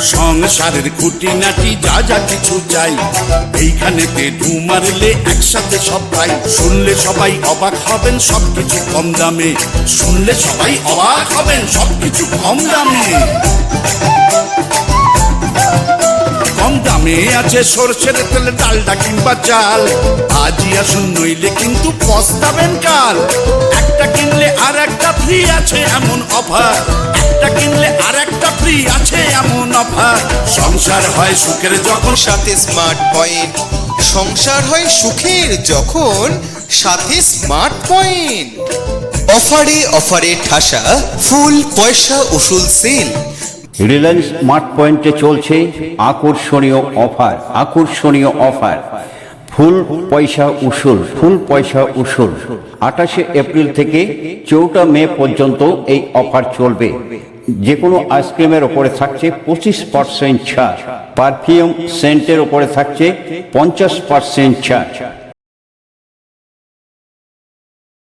সংসারের খুঁটিনাটি যা যা কিছু চাই এইখানেতে ঢু মারলে একসাথে সব পাই। শুনলে সবাই অবাক হবেন সবকিছু কম দামে, শুনলে সবাই অবাক হবেন সবকিছু কম দামে। কম দামে আছে সরষের তেল, ডালডা কিংবা চাল। আজই আসুন নইলে কিন্তু পস্তাবেন কাল। একটা কিনলে আর একটা ফ্রি আছে এমন অফার, একটা কিনলে আর একটা ফ্রি আছে এমন অফার। সংসার হয় সুখের যখন সাথে স্মার্ট পয়েন্ট, সংসার হয় সুখের যখন সাথে স্মার্ট পয়েন্ট। অফারে অফারে ঠাসা ফুল পয়সা উসুল সেল। রিলায়েন্স স্মার্ট পয়েন্টে চলছে আকর্ষণীয় অফার, আকর্ষণীয় অফার। ফুল পয়সা উসুল, ফুল পয়সা উসুল 28 এপ্রিল থেকে 14 মে পর্যন্ত এই অফার চলবে। যে কোনো আইসক্রিমের ওপরে থাকছে 25% ছাড়, পারফিউম সেন্টের ওপরে থাকছে 50% ছাড়।